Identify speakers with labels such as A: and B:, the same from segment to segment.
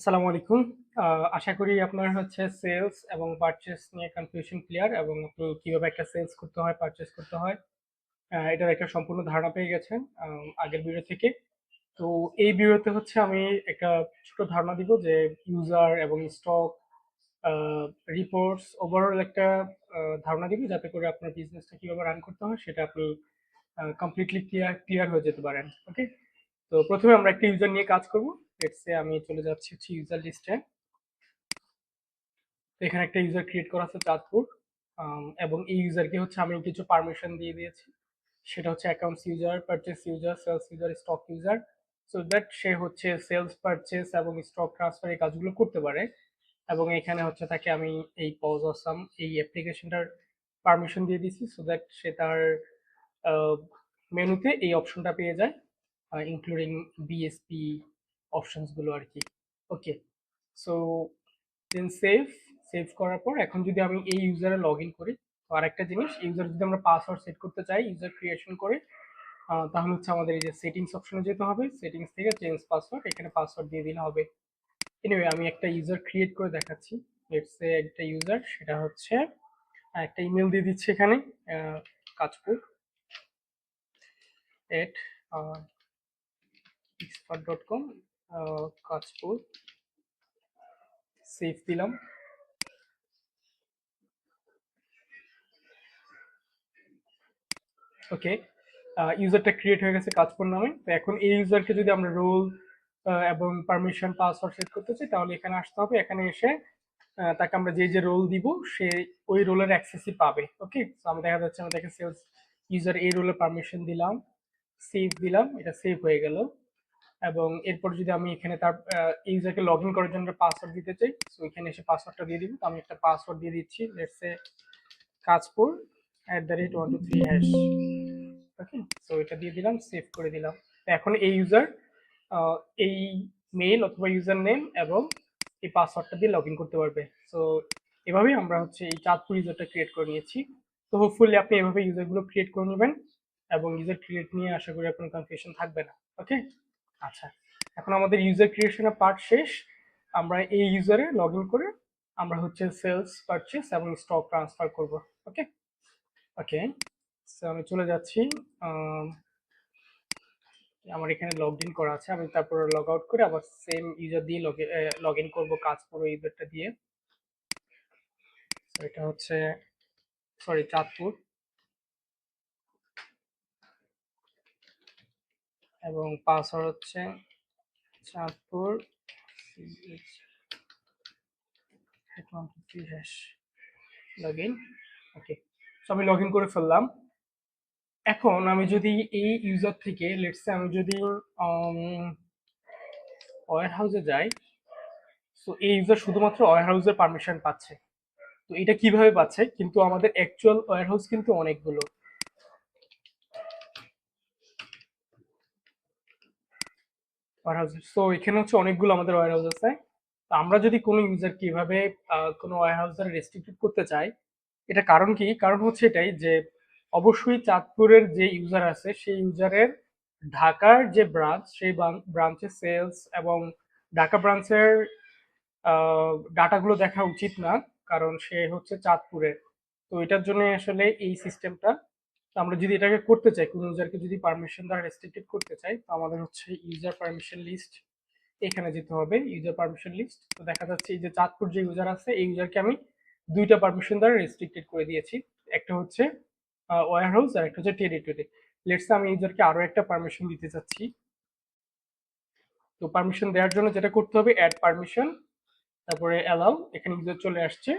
A: আসসালামু আলাইকুম। আশা করি আপনার হচ্ছে সেলস এবং পারচেজ নিয়ে কনফিউশন ক্লিয়ার এবং আপনি কিভাবে একটা সেলস করতে হয়, পারচেজ করতে হয়, এটার একটা সম্পূর্ণ ধারণা পেয়ে গেছেন আগের ভিডিও থেকে। তো এই ভিডিওতে হচ্ছে আমি একটা ছোট ধারণা দিব যে ইউজার এবং স্টক রিপোর্টস ওভারঅল একটা ধারণা দিব যাতে করে আপনার বিজনেসটা কিভাবে রান করতে হয় সেটা আপনি কমপ্লিটলি ক্লিয়ার হয়ে যেতে পারেন। ওকে, তো প্রথমে আমরা একটা ইউজার নিয়ে কাজ করব। লেটস সে আমি চলে যাচ্ছি হচ্ছে ইউজার লিস্টে। তো এখানে একটা ইউজার ক্রিয়েট করা আছে চাঁদপুর, এবং এই ইউজারকে হচ্ছে আমি কিছু পারমিশন দিয়ে দিয়েছি। সেটা হচ্ছে accounts user, purchase user, sales user, stock user, so that সে হচ্ছে সেলস, পারচেস এবং স্টক ট্রান্সফার এই কাজগুলো করতে পারে। এবং এখানে হচ্ছে তাকে আমি এই পজ অসাম এই অ্যাপ্লিকেশনটার পারমিশন দিয়ে দিছি সো দ্যাট সে তার মেনুতে এই অপশনটা পেয়ে যায়, ইনক্লুডিং বিএসপি অপশনস গুলো আর কি। ওকে, সো দেন সেভ করার পর এখন যদি আমি এই ইউজারে লগ ইন করি, তো আরেকটা জিনিস, ইউজার যদি আমরা পাসওয়ার্ড সেট করতে চাই ইউজার ক্রিয়েশন করে, তাহলে হচ্ছে আমাদের এই যে সেটিংস অপশনে যেতে হবে, সেটিংস থেকে চেঞ্জ পাসওয়ার্ড, এখানে পাসওয়ার্ড দিয়ে দিলে হবে। এনিওয়ে আমি একটা ইউজার ক্রিয়েট করে দেখাচ্ছি। লেটস সে একটা ইউজার, সেটা হচ্ছে একটা ইমেল দিয়ে দিচ্ছি এখানে, কাজপুর এট expert.com, কাজপুর, সেভ দিলাম। ওকে, ইউজারটা ক্রিয়েট হয়ে গেছে কাজপুর নামে। তো এখন এই ইউজারকে যদি আমরা রোল এবং পারমিশন পাসওয়ার্ড সেট করতে চাই তাহলে এখানে আসতে হবে। এখানে এসে তাকে আমরা যে যে রোল দিব সে ওই রোলের অ্যাক্সেসই পাবে। ওকে, তো আমরা দেখা যাচ্ছে আমরা দেখে সেলস ইউজার এই রোলের পারমিশন দিলাম, সেভ দিলাম, এটা সেভ হয়ে গেল। এবং এরপর যদি আমি এখানে তার ইউজারকে লগ ইন করার জন্য পাসওয়ার্ড দিতে চাই, তো এখানে এসে পাসওয়ার্ডটা দিয়ে দিব। তো আমি একটা পাসওয়ার্ড দিয়ে দিচ্ছি, let's say Kajpur @123#। Okay, so এটা দিয়ে দিলাম, সেভ করে দিলাম। এখন এই ইউজার এই মেইল অথবা ইউজার নেম এবং এই পাসওয়ার্ডটা দিয়ে লগ ইন করতে পারবে। সো এভাবেই আমরা হচ্ছে এই চাঁদপুর ইউজারটা ক্রিয়েট করে নিয়েছি। তো হোপফুলি আপনি এভাবে ইউজারগুলো ক্রিয়েট করে নেবেন এবং ইউজার ক্রিয়েট নিয়ে আশা করি আপনার কনফিউশন থাকবে না। ওকে, আচ্ছা, এখন আমাদের ইউজার ক্রিয়েশনের পার্ট শেষ। আমরা এই ইউজারে লগ ইন করে আমরা হচ্ছে সেলস, পারচেস এবং স্টক ট্রান্সফার করব। ওকে, ওকে, সো আমি চলে যাচ্ছি। আম, আমার এখানে লগ ইন করা আছে, আমি তারপর লগ আউট করে আবার সেম ইউজার দিয়ে লগ ইন করবো, কাজ পুরো ইউজারটা দিয়ে। তো এটা হচ্ছে, সরি, চাঁদপুর, এবং পাসওয়ার্ড হচ্ছে চাঁদপুর লগ ইন। ওকে, তো আমি লগ ইন করে ফেললাম। এখন আমি যদি এই ইউজার থেকে লেটস সে আমি যদি ওয়্যার হাউসে যাই, তো এই ইউজার শুধুমাত্র ওয়্যার হাউসের পারমিশন পাচ্ছে। তো এটা কিভাবে পাচ্ছে, কিন্তু আমাদের অ্যাকচুয়াল ওয়্যার হাউস কিন্তু অনেকগুলো ওয়্যার হাউস। সো এখানে হচ্ছে অনেকগুলো আমাদের ওয়্যার হাউস আছে। তো আমরা যদি কোনো ইউজার কিভাবে কোনো ওয়্যার হাউস দ্বারা রেস্ট্রিক্টেড করতে চাই, এটা কারণ কি, কারণ হচ্ছে এটাই যে অবশ্যই চাঁদপুরের যে ইউজার আছে সেই ইউজারের ঢাকার যে ব্রাঞ্চ, সেই ব্রাঞ্চের সেলস এবং ঢাকা ব্রাঞ্চের ডাটাগুলো দেখা উচিত না, কারণ সে হচ্ছে চাঁদপুরের। তো এটার জন্য আসলে এই সিস্টেমটা। আমরা যদি এটাকে করতে চাই, কোন ইউজারকে যদি পারমিশন দ্বারা রেস্ট্রিক্টেড করতে চাই, তো আমাদের হচ্ছে ইউজার পারমিশন লিস্ট, এখানে যেতে হবে ইউজার পারমিশন লিস্ট। তো দেখা যাচ্ছে এই যে চাঁদপুর যে ইউজার আছে এই ইউজারকে আমি দুইটা পারমিশন দ্বারা রেস্ট্রিক্টেড করে দিয়েছি। একটা হচ্ছে ওয়্যার হাউস আর একটা হচ্ছে টেরিটরি। লেটস আমি ইউজারকে আরো একটা পারমিশন দিতে চাচ্ছি। তো পারমিশন দেওয়ার জন্য যেটা করতে হবে, অ্যাড পারমিশন, তারপরে অ্যালাউ, এখানে ইউজার চলে আসছে।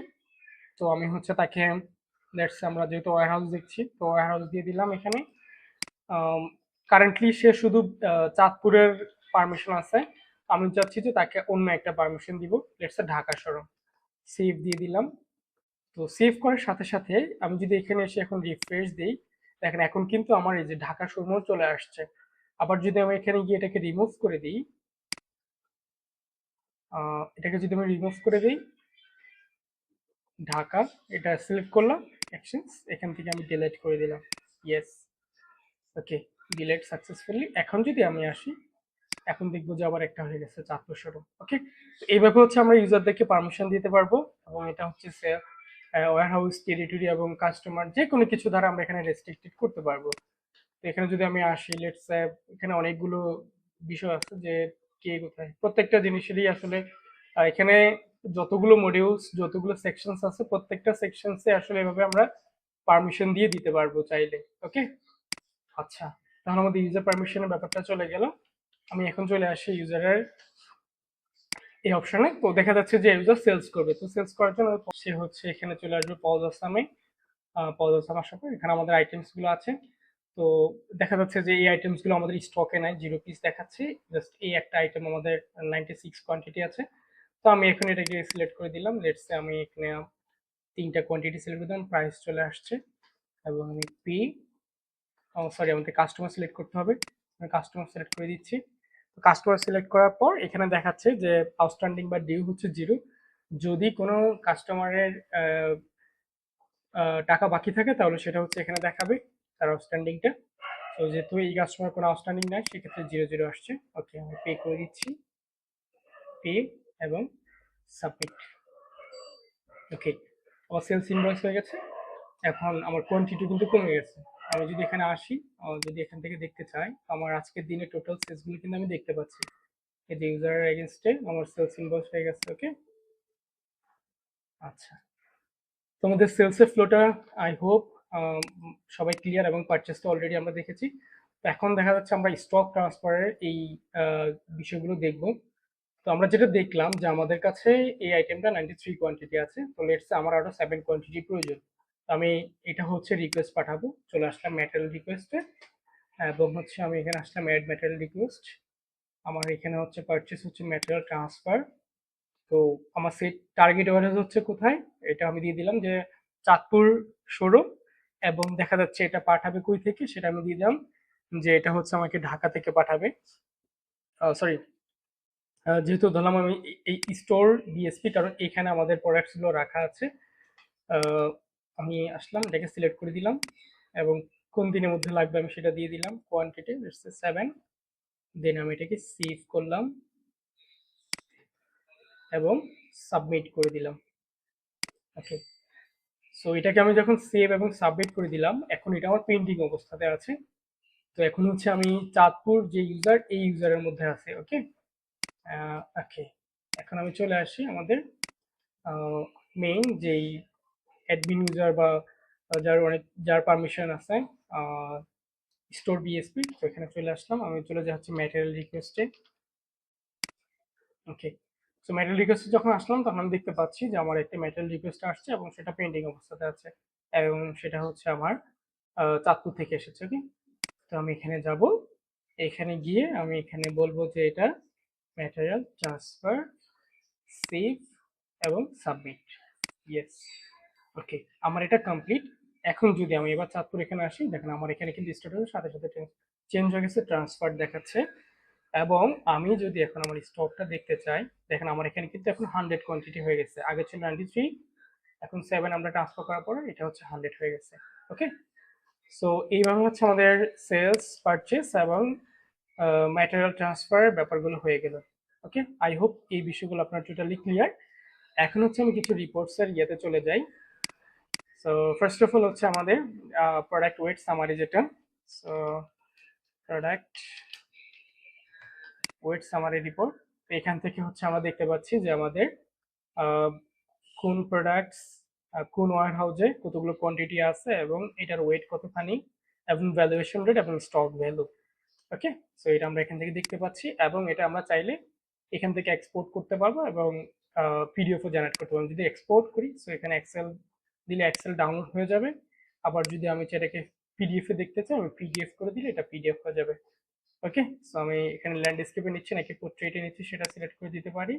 A: তো আমি হচ্ছে তাকে, লেটস আমরা যেহেতু ওয়্যার হাউস দেখছি তো ওয়্যার হাউস দিয়ে দিলাম এখানে। কারেন্টলি সে শুধু চাঁদপুরের পারমিশন আছে, আমি চাচ্ছি যে তাকে অন্য একটা পারমিশন দিব, লেটস ঢাকা শোরুম। সেভ দিয়ে দিলাম। তো সেভ করার সাথে সাথে আমি যদি এখানে এসে এখন রিফ্রেশ দিই, দেখেন এখন কিন্তু আমার এই যে ঢাকা শোরুমও চলে আসছে। আবার যদি আমি এখানে গিয়ে এটাকে রিমুভ করে দিই, এটাকে যদি আমি রিমুভ করে দিই, ঢাকা, এটা সিলেক্ট করলাম, অ্যাকশনস, এখান থেকে আমি ডিলিট করে দিলাম। ইয়েস, ওকে, ডিলিট সাকসেসফুলি। এখন যদি আমি আসি, এখন দেখবো যে আবার একটা হয়ে গেছে চাঁদপুর শোরুম। ওকে, এইভাবে হচ্ছে আমরা ইউজারদেরকে পারমিশন দিতে পারবো, এবং এটা হচ্ছে ওয়্যারহাউস টেরিটরি এবং কাস্টমার যে কোনো কিছু দ্বারা আমরা এখানে রেস্ট্রিক্টেড করতে পারবো। তো এখানে যদি আমি আসি, লেটস সে এখানে অনেকগুলো বিষয় আছে যে কে কোথায়, প্রত্যেকটা জিনিসেরই আসলে এখানে যতগুলো মডিউলস যতগুলো সেকশনস আছে প্রত্যেকটা সেকশনসে আসলে এভাবে আমরা পারমিশন দিয়ে দিতে পারবো চাইলে। ওকে, আচ্ছা, তাহলে আমাদের ইউজার পারমিশনের ব্যাপারটা চলে গেল। আমি এখন চলে আসি ইউজারের এই অপশনে। তো দেখা যাচ্ছে যে ইউজার সেলস করবে, তো সেলস করার জন্য সে হচ্ছে এখানে চলে আসবে পজ আসামে। পজ আসাম আসার পর এখানে আমাদের আইটেমস গুলো আছে। তো দেখা যাচ্ছে যে এই আইটেমস গুলো আমাদের স্টকে নাই, 0 পিস দেখাচ্ছে, জাস্ট এই একটা আইটেম আমাদের 96 কোয়ান্টিটি আছে। তো আমি এখন এটাকে সিলেক্ট করে দিলাম, লেটস সে আমি এখানে 3টা কোয়ান্টিটি সিলেক্ট করে দিলাম, প্রাইস চলে আসছে, এবং আমি পে, সরি আমাদের কাস্টমার সিলেক্ট করতে হবে, আমি কাস্টমার সিলেক্ট করে দিচ্ছি। কাস্টমার সিলেক্ট করার পর এখানে দেখাচ্ছে যে আউটস্ট্যান্ডিং বা ডিউ হচ্ছে 0। যদি কোনো কাস্টমারের টাকা বাকি থাকে তাহলে সেটা হচ্ছে এখানে দেখাবে তার আউটস্ট্যান্ডিংটা। তো যেহেতু এই কাস্টমার কোনো আউটস্ট্যান্ডিং নাই সেক্ষেত্রে 0 আসছে। ওকে, আমি পে করে দিচ্ছি, পে এবং সাবমিট। ওকে, আমার সেলস ইনভয়েস হয়ে গেছে। এখন আমার কোয়ান্টিটি কিন্তু কমে গেছে। আমি যদি এখানে আসি, যদি এখান থেকে দেখতে চাই, আমার আজকের দিনে টোটাল সেলসগুলো কিন্তু আমি দেখতে পাচ্ছি। এই যে ইউজারের এগেইনস্টে আমার সেলস ইনভয়েস হয়ে গেছে। ওকে, আচ্ছা, তোমাদের সেলসের ফ্লোটা আই হোপ সবাই ক্লিয়ার, এবং পারচেসটা অলরেডি আমরা দেখেছি। তো এখন দেখা যাচ্ছে আমরা স্টক ট্রান্সফারের এই বিষয়গুলো দেখব। তো আমরা যেটা দেখলাম যে আমাদের কাছে এই আইটেমটা 93 কোয়ান্টিটি আছে, তো লেটস সে আমার আরো 7 কোয়ান্টিটি প্রয়োজন। তো আমি এটা হচ্ছে রিকোয়েস্ট পাঠাবো, চলে আসলাম ম্যাটেরিয়াল রিকোয়েস্টে, এবং হচ্ছে আমি এখানে আসলাম অ্যাড ম্যাটেরিয়াল রিকোয়েস্ট। আমার এখানে হচ্ছে পারচেস হচ্ছে ম্যাটেরিয়াল ট্রান্সফার। তো আমার সেট টার্গেট অডিয়েন্স হচ্ছে কোথায়, এটা আমি দিয়ে দিলাম যে চাঁদপুর শোরুম, এবং দেখা যাচ্ছে এটা পাঠাবে কই থেকে সেটা আমি দিয়ে দিলাম যে এটা হচ্ছে আমাকে ঢাকা থেকে পাঠাবে। সরি, যেহেতু ধরলাম আমি এই স্টোর বিএসপি, কারণ এখানে আমাদের প্রোডাক্টস গুলো রাখা আছে। আহ, আমি আসলাম, এটাকে সিলেক্ট করে দিলাম, এবং কোন দিনের মধ্যে লাগবে আমি সেটা দিয়ে দিলাম, কোয়ান্টিটি 7। দেন আমি এটাকে সেভ করলাম এবং সাবমিট করে দিলাম। ওকে, সো এটাকে আমি যখন সেভ এবং সাবমিট করে দিলাম, এখন এটা আমার পেন্ডিং অবস্থাতে আছে। তো এখন হচ্ছে আমি চাঁদপুর যে ইউজার এই ইউজারের মধ্যে আছে। ওকে, ওকে, এখন আমি চলে আসি আমাদের মেইন যেই অ্যাডমিন ইউজার বা যার পারমিশন আছে স্টোর বিএসপি। তো এখানে চলে আসলাম, আমি চলে যাচ্ছি ম্যাটেরিয়াল রিকোয়েস্টে। ওকে, সো ম্যাটেরিয়াল রিকোয়েস্টে যখন আসলাম তখন আমি দেখতে পাচ্ছি যে আমার একটা ম্যাটেরিয়াল রিকোয়েস্ট আসছে এবং সেটা পেন্ডিং অবস্থাতে আছে, এবং সেটা হচ্ছে আমার চাঁদপুর থেকে এসেছে। ওকে, তো আমি এখানে যাব, এখানে গিয়ে আমি এখানে বলবো যে এটা ম্যাটেরিয়াল ট্রান্সফার, সেভ এবং সাবমিট। ইয়েস, ওকে, আমার এটা কমপ্লিট। এখন যদি আমি এবার চাঁদপুর এখানে আসি, দেখেন আমার এখানে কিন্তু স্ট্যাটাসের সাথে সাথে চেঞ্জ হয়ে গেছে, ট্রান্সফার দেখাচ্ছে। এবং আমি যদি এখন আমার স্টকটা দেখতে চাই, দেখেন আমার এখানে কিন্তু এখন 100 কোয়ান্টিটি হয়ে গেছে, আগে ছিল 93, এখন 7 আমরা ট্রান্সফার করার পরে এটা হচ্ছে 100 হয়ে গেছে। ওকে, সো এইভাবে হচ্ছে আমাদের সেলস, পারচেস এবং ম্যাটেরিয়াল ট্রান্সফার ব্যাপারগুলো হয়ে গেল। ওকে, আই হোপ এই বিষয়গুলো আপনার টোটালি ক্লিয়ার। এখন হচ্ছে আমি কিছু রিপোর্টসের ইয়েতে চলে যাই। সো ফার্স্ট অফ অল হচ্ছে আমাদের প্রোডাক্ট ওয়েট সামারি, যেটা so product weight summary report. এখান থেকে হচ্ছে আমরা দেখতে পাচ্ছি যে আমাদের কোন প্রোডাক্টস কোন ওয়ার হাউসে কতগুলো কোয়ান্টিটি আছে এবং এটার ওয়েট কতখানি, এবং ভ্যালুয়েশন রেট এবং স্টক ভ্যালু। ওকে, সো এটা আমরা এখান থেকে দেখতে পাচ্ছি, এবং এটা আমরা চাইলে এখান থেকে এক্সপোর্ট করতে পারবো এবং পিডিএফও জেনারেট করতে পারবো। যদি এক্সপোর্ট করি, সো এখানে এক্সেল দিলে এক্সেল ডাউনলোড হয়ে যাবে। আবার যদি আমি এটাকে পিডিএফ এ দেখতে চাই, আমি পিডিএফ করে দিলে এটা পিডিএফ হয়ে যাবে। ওকে, সো আমি এখানে ল্যান্ডস্কেপে নিচ্ছি নাকি পোর্ট্রেটে নিচ্ছি সেটা সিলেক্ট করে দিতে পারি।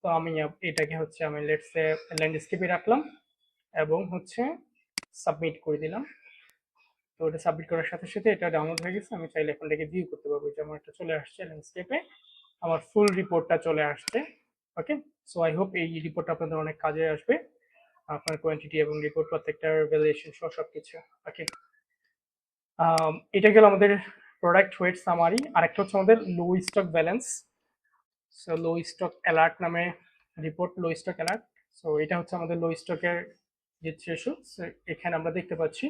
A: তো আমি এটাকে হচ্ছে আমি লেটস সে ল্যান্ডস্কেপে রাখলাম এবং হচ্ছে সাবমিট করে দিলাম। তো ওটা সাবমিট করার সাথে সাথে এটা ডাউনলোড হয়ে গেছে, আমি চাইলে এখন এটাকে ভিউ করতে পারবো, যে আমার এটা চলে আসছে ল্যান্ডস্কেপে, আমার ফুল রিপোর্টটা চলে আসছে। ওকে, সো আই হোপ এই রিপোর্টটা আপনাদের অনেক কাজে আসবে, আপনার কোয়ান্টিটি এবং রিপোর্ট প্রত্যেকটার ভ্যালুয়েশন সহ সবকিছু। ওকে, এটা গেল আমাদের প্রোডাক্ট ওয়েট সামারি, আরেকটা হচ্ছে আমাদের low stock balance. So low stock alert নামে report, low stock alert. So এটা হচ্ছে আমাদের লো স্টকের যে থ্রেশো। এখানে আমরা দেখতে পাচ্ছি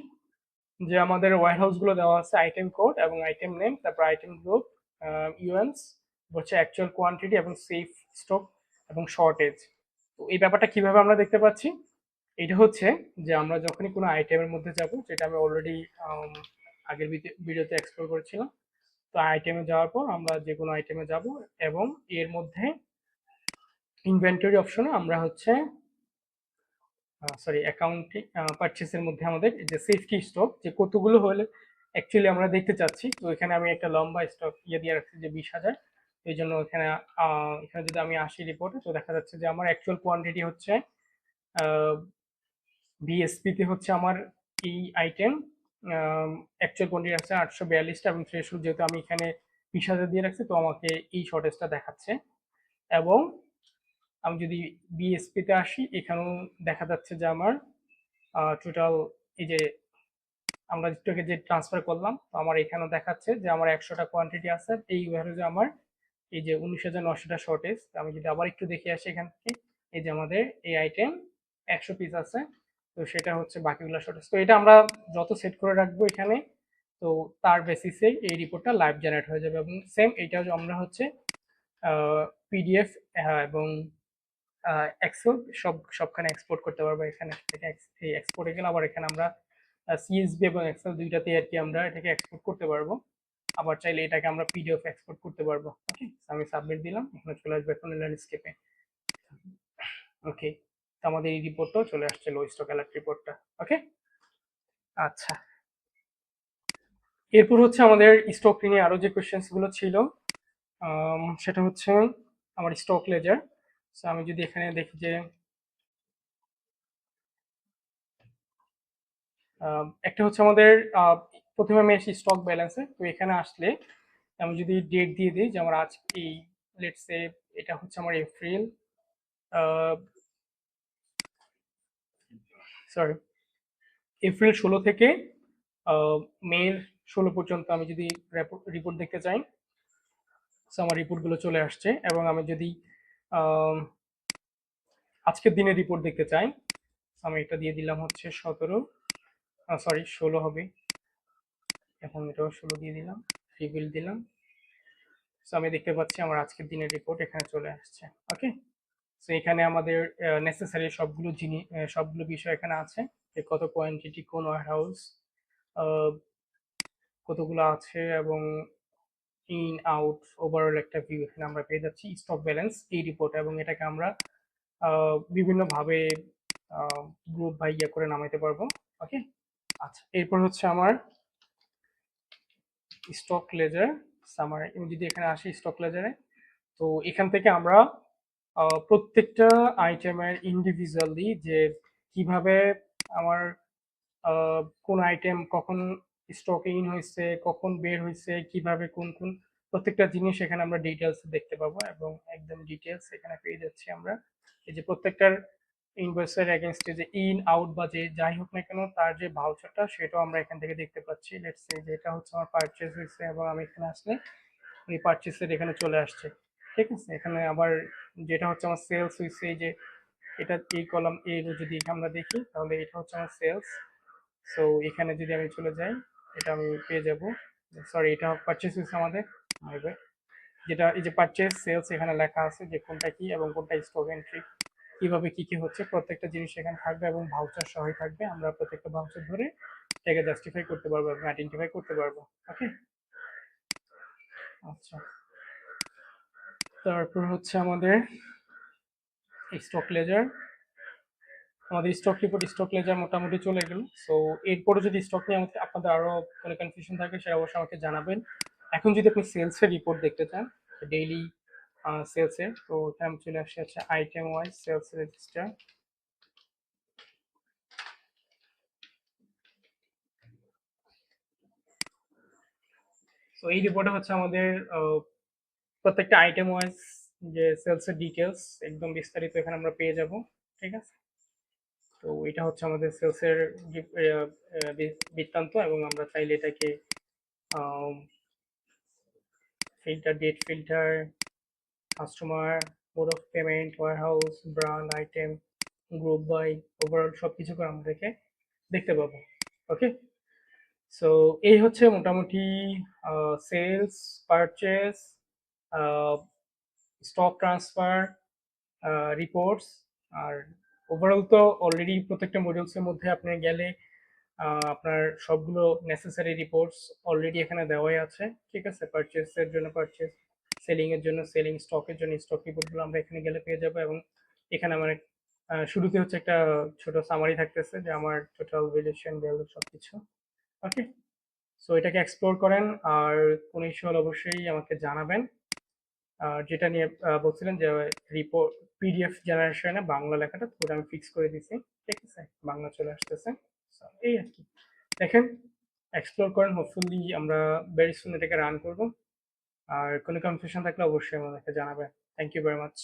A: যে আমাদের ওয়্যারহাউস গুলো দেওয়া আছে আইটেম কোড এবং আইটেম নেম, তারপর আইটেম গ্রুপ, ইউএনস, হচ্ছে অ্যাকচুয়াল কোয়ান্টিটি এবং সেফ স্টক এবং শর্টেজ। তো এই ব্যাপারটা কিভাবে আমরা দেখতে পাচ্ছি, এটা হচ্ছে যে আমরা যখনই কোনো আইটেমের মধ্যে যাব, যেটা আমি অলরেডি আগের ভিডিওতে এক্সপ্লোর করেছিলাম। তো আইটেমে যাওয়ার পর আমরা যে কোনো আইটেমে যাব এবং এর মধ্যে ইনভেন্টরি অপশনে আমরা হচ্ছে সরি অ্যাকাউন্টিং পারচেসের মধ্যে আমাদের যে সেফটি স্টক যে কতগুলো হলে অ্যাকচুয়ালি আমরা দেখতে চাচ্ছি। তো এখানে আমি একটা লম্বা স্টক দিয়ে রাখছি যে 20,000। এই জন্য এখানে এখানে যদি আমি আসি রিপোর্টে, তো দেখা যাচ্ছে যে আমার অ্যাকচুয়াল কোয়ান্টিটি হচ্ছে বিএসপিতে হচ্ছে আমার এই আইটেম অ্যাকচুয়াল কোয়ান্টিটি আছে 842টা এবং থ্রেশহোল্ড যেহেতু আমি এখানে 20,000 দিয়ে রাখছি, তো আমাকে এই শর্টেজটা দেখাচ্ছে। এবং আমি যদি বিএসপিতে আসি, এখানেও দেখা যাচ্ছে যে আমার টোটাল এই যে আমরা স্টকে যে ট্রান্সফার করলাম, তো আমার এখানেও দেখাচ্ছে যে আমার 100টা কোয়ান্টিটি আছে এই ওয়্যারহাউসে, আমার এই যে 19,900টা শর্টেজ। আমি যদি আবার একটু দেখে আসি এখান থেকে, এই যে আমাদের এই আইটেম 100 পিস আছে, তো সেটা হচ্ছে বাকিগুলো শর্টেজ। তো এটা আমরা যত সেট করে রাখবো এখানে, তো তার বেসিসে এই রিপোর্টটা লাইভ জেনারেট হয়ে যাবে। এবং সেম এটাও আমরা হচ্ছে পিডিএফ এবং এক্সেল সবখানে এক্সপোর্ট করতে পারবো। এখানে থেকে এই এক্সপোর্টে গেলে আবার এখানে আমরা সিএসভি এবং এক্সেল দুইটাতে আর কি আমরা এটাকে এক্সপোর্ট করতে পারবো। আবার চাইলে এটাকে আমরা পিডিএফ এক্সপোর্ট করতে পারবো। ওকে, আমি সাবমিট দিলাম, এখানে চলে আসবে এখন ল্যান্ডস্কেপে। ওকে, তো আমাদের এই রিপোর্টটাও চলে আসছে, লো স্টক অ্যালার্ট রিপোর্টটা। ওকে, আচ্ছা, এরপর হচ্ছে আমাদের স্টক নিয়ে আরো যে কোশ্চেন্স গুলো ছিল, সেটা হচ্ছে আমার স্টক লেজার। সো আমি যদি এখানে দেখি যে একটা হচ্ছে আমাদের প্রথমে আমি আসি স্টক ব্যালেন্সে। তো এখানে আসলে আমি যদি ডেট দিয়ে দিই যে আমার আজ এই লেটস সে এটা হচ্ছে আমার এপ্রিল সরি এপ্রিল 16 থেকে মে 16 পর্যন্ত আমি যদি রিপোর্ট দেখতে চাই, তো আমার রিপোর্টগুলো চলে আসছে। এবং আমি যদি আহ, আজকের দিনের রিপোর্ট দেখতে চাই, আমি এটা দিয়ে দিলাম হচ্ছে 16 হবে, এখন এটাও 16 দিয়ে দিলাম, রিভিল দিলাম। সো আমি দেখতে পাচ্ছি আমার আজকের দিনের রিপোর্ট এখানে চলে আসছে। ওকে, সো এখানে আমাদের নেসেসারি সবগুলো জিনিস সবগুলো বিষয় এখানে আছে, যে কত কোয়ান্টিটি কোন ওয়্যারহাউস কতগুলো আছে, এবং ইন আউট ওভারঅল একটা ভিউ এখানে আমরা পেয়ে যাচ্ছি স্টক ব্যালেন্স এই রিপোর্ট। এবং এটাকে আমরা বিভিন্নভাবে গ্রুপ বা ইয়ে করে নামাইতে পারবো। ওকে, আচ্ছা, এরপর হচ্ছে আমার স্টক লেজার সামারি। আমি যদি এখানে আসি স্টক লেজারে, তো এখান থেকে আমরা প্রত্যেকটা আইটেমের ইন্ডিভিজুয়ালি যে কিভাবে আমার কোন আইটেম কখন স্টকে ইন হয়েছে, কখন বের হয়েছে, কিভাবে কোন কোন প্রত্যেকটা জিনিস এখানে আমরা ডিটেলস দেখতে পাবো। এবং একদম ডিটেলস এখানে পেয়ে যাচ্ছি আমরা, এই যে প্রত্যেকটার ইনভয়েসের এগেনস্টে যে ইন আউট বা যে যাই হোক না কেন তার যে ভাউচারটা, সেটাও আমরা এখান থেকে দেখতে পাচ্ছি। লেটস সে যেটা হচ্ছে আমার পারচেজ হয়েছে, এবং আমি এখানে আসলে এই পারচেসের এখানে চলে আসছে। ঠিক আছে, এখানে আবার যেটা হচ্ছে আমার সেলস হয়েছে, এই যে এটা এই কলাম এ যদি আমরা দেখি, তাহলে এটা হচ্ছে আমার সেলস। সো এখানে যদি আমি চলে যাই, এটা আমি পেয়ে যাব। সরি, এটা পারচেস হয়েছে আমাদের, যেটা এই যে পারচেস সেলস এখানে লেখা আছে যে কোনটা কি এবং কোনটা স্টক এন্ট্রি, কিভাবে কি কি হচ্ছে প্রত্যেকটা জিনিস এখানে থাকবে, এবং ভাউচার সহই থাকবে। আমরা প্রত্যেকটা ভাউচার ধরে এটাকে জাস্টিফাই করতে পারবো এবং আইডেন্টিফাই করতে পারবো। ওকে, আচ্ছা, তারপর হচ্ছে আমাদের স্টক লেজার, আমাদের স্টক রিপোর্ট স্টক লেজার মোটামুটি চলে গেল। সো এরপরে যদি স্টক নিয়ে আপনাদের আরো কোনো কনফিউশন থাকে, সেটা অবশ্যই আমাকে জানাবেন। এখন যদি আপনি সেলসের রিপোর্ট দেখতে চান, ডেইলি সেলসের, তো এখানে আমি চলে আসি হচ্ছে আইটেম ওয়াইজ সেলস রেজিস্টার। তো এই রিপোর্টে হচ্ছে আমাদের প্রত্যেকটা আইটেম ওয়াইজ যে সেলসের ডিটেলস একদম বিস্তারিত এখানে আমরা পেয়ে যাব। ঠিক আছে, তো এটা হচ্ছে আমাদের সেলসের বৃত্তান্ত, এবং আমরা চাইলে এটাকে filter, date filter, customer, mode of payment, warehouse, brand, item, group by, overall সবকিছু করে আমাদেরকে দেখতে পাবো। ওকে, সো এই হচ্ছে মোটামুটি sales, purchase, stock transfer, reports. আর ওভারঅল তো অলরেডি প্রত্যেকটা মডিউলসের মধ্যে আপনি গেলে আপনার সবগুলো নেসেসারি রিপোর্টস অলরেডি এখানে দেওয়াই আছে। ঠিক আছে, পারচেসের জন্য পারচেস, সেলিং এর জন্য সেলিং, স্টকের জন্য স্টক রিপোর্টগুলো আমরা এখানে গেলে পেয়ে যাবো। এবং এখানে আমার শুরুতে হচ্ছে একটা ছোট সামারি থাকতেছে যে আমার টোটাল ভ্যালুয়েশন, ভ্যালু সবকিছু। ওকে, সো এটাকে এক্সপ্লোর করেন। আর কোনো ইস্যু হলে অবশ্যই আমাকে জানাবেন। আর যেটা নিয়ে বলছিলেন যে রিপোর্ট, পিডিএফ জেনারেশনে বাংলা লেখাটা, তো ওটা আমি ফিক্স করে দিছি। ঠিক আছে, বাংলা চলে আসতেছে। So, এই আর কি, দেখেন, এক্সপ্লোর করেন। হোপফুলি আমরা ভেরি সুন এটাকে রান করব। আর কোনো কনফিউশন থাকলে অবশ্যই আমাদেরকে জানাবেন। Thank you very much.